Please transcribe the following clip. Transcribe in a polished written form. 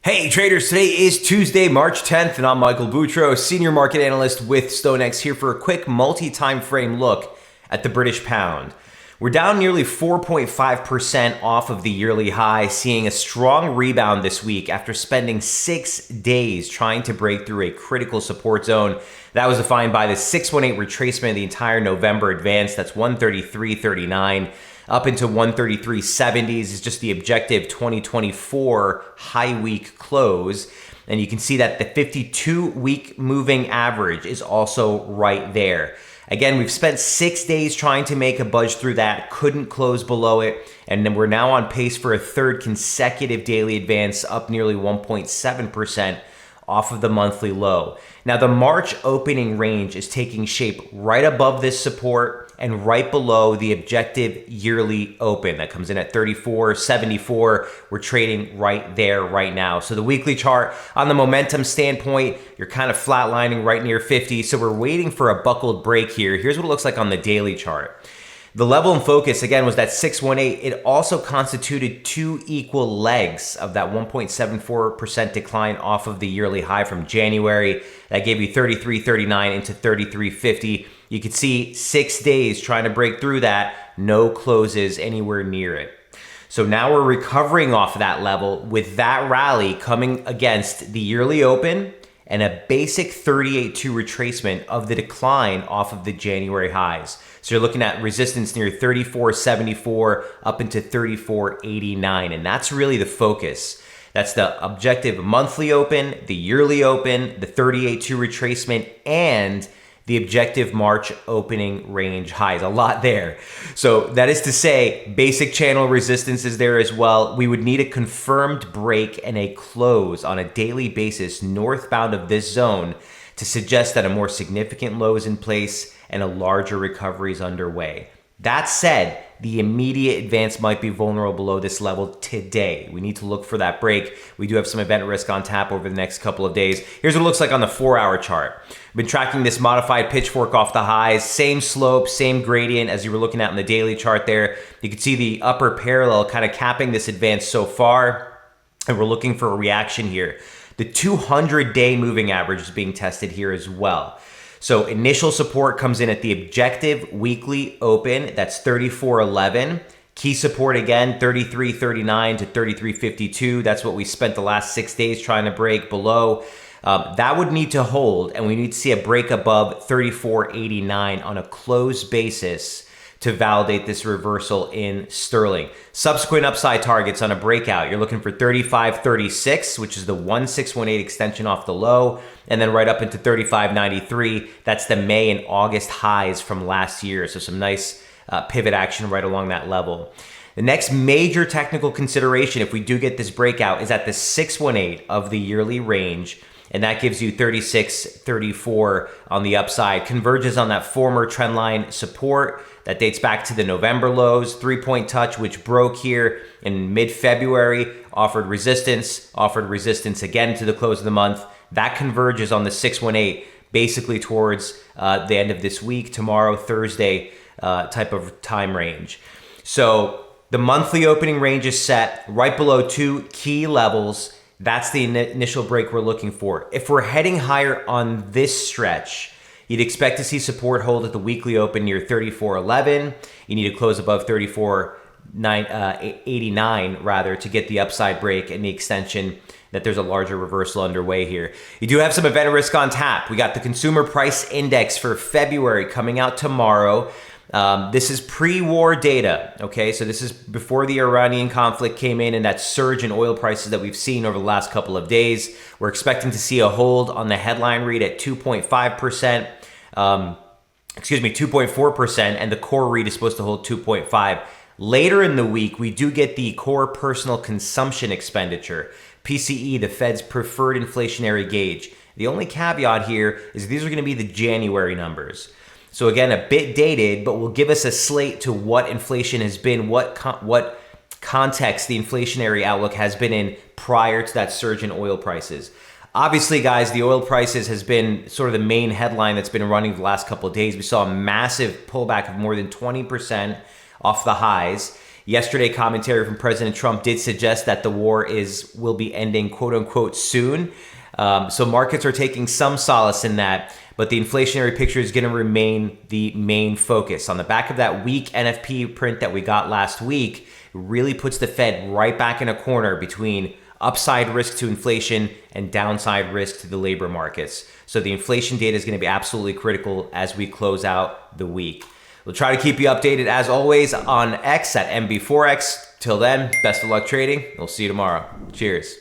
Hey traders, today is Tuesday, March 10th, and I'm Michael Boutros, Senior Market Analyst with StoneX, here for a quick multi-time frame look at the British pound. We're down nearly 4.5% off of the yearly high, seeing a strong rebound this week after spending 6 days trying to break through a critical support zone. That was defined by the 618 retracement of the entire November advance. That's 133.39. Up into 133.70s is just the objective 2024 high week close. And you can see that the 52-week moving average is also right there. Again, we've spent 6 days trying to make a budge through that, couldn't close below it, and then we're now on pace for a third consecutive daily advance, up nearly 1.7% off of the monthly low. Now, the March opening range is taking shape right above this support and right below the objective yearly open that comes in at 34.74. We're trading right there right now. So the weekly chart, on the momentum standpoint, you're kind of flatlining right near 50. So we're waiting for a buckled break here. Here's what it looks like on the daily chart. The level and focus, again, was that 618. It also constituted two equal legs of that 1.74% decline off of the yearly high from January. That gave you 33.39 into 33.50. You could see 6 days trying to break through that, no closes anywhere near it. So now we're recovering off of that level with that rally coming against the yearly open and a basic 38.2 retracement of the decline off of the January highs. So you're looking at resistance near 34.74 up into 34.89, and that's really the focus. That's the objective monthly open, the yearly open, the 38.2 retracement, and the objective March opening range highs. A lot there. So that is to say, basic channel resistance is there as well. We would need a confirmed break and a close on a daily basis northbound of this zone to suggest that a more significant low is in place and a larger recovery is underway. That said, the immediate advance might be vulnerable below this level today. We need to look for that break. We do have some event risk on tap over the next couple of days. Here's what it looks like on the 4-hour chart. I've been tracking this modified pitchfork off the highs, same slope, same gradient as you were looking at in the daily chart there. You can see the upper parallel kind of capping this advance so far, and we're looking for a reaction here. The 200-day moving average is being tested here as well. So initial support comes in at the objective weekly open. That's 34.11. Key support again, 33.39 to 33.52. That's what we spent the last 6 days trying to break below. That would need to hold, and we need to see a break above 34.89 on a closed basis to validate this reversal in sterling. Subsequent upside targets on a breakout, you're looking for 35.36, which is the 1618 extension off the low, and then right up into 35.93. That's the May and August highs from last year. So some nice pivot action right along that level. The next major technical consideration, if we do get this breakout, is at the 618 of the yearly range, and that gives you 36.34 on the upside. Converges on that former trendline support that dates back to the November lows. 3-point touch, which broke here in mid-February, offered resistance again to the close of the month. That converges on the 618, basically towards the end of this week, tomorrow, Thursday type of time range. So the monthly opening range is set right below two key levels. That's the initial break we're looking for. If we're heading higher on this stretch, you'd expect to see support hold at the weekly open near 34.11. You need to close above 34.89 rather to get the upside break and the extension that there's a larger reversal underway here. You do have some event risk on tap. We got the consumer price index for February coming out tomorrow. This is pre-war data, okay? So this is before the Iranian conflict came in and that surge in oil prices that we've seen over the last couple of days. We're expecting to see a hold on the headline read at 2.5%, 2.4%, and the core read is supposed to hold 2.5. Later in the week, we do get the core personal consumption expenditure, PCE, the Fed's preferred inflationary gauge. The only caveat here is these are going to be the January numbers. So again, a bit dated, but will give us a slate to what inflation has been, what context the inflationary outlook has been in prior to that surge in oil prices. Obviously, guys, the oil prices has been sort of the main headline that's been running the last couple of days. We saw a massive pullback of more than 20% off the highs. Yesterday, commentary from President Trump did suggest that the war will be ending, quote unquote, soon. So markets are taking some solace in that, but the inflationary picture is going to remain the main focus. On the back of that weak NFP print that we got last week, really puts the Fed right back in a corner between upside risk to inflation and downside risk to the labor markets. So the inflation data is going to be absolutely critical as we close out the week. We'll try to keep you updated as always on X at MB4X. Till then, best of luck trading. We'll see you tomorrow. Cheers.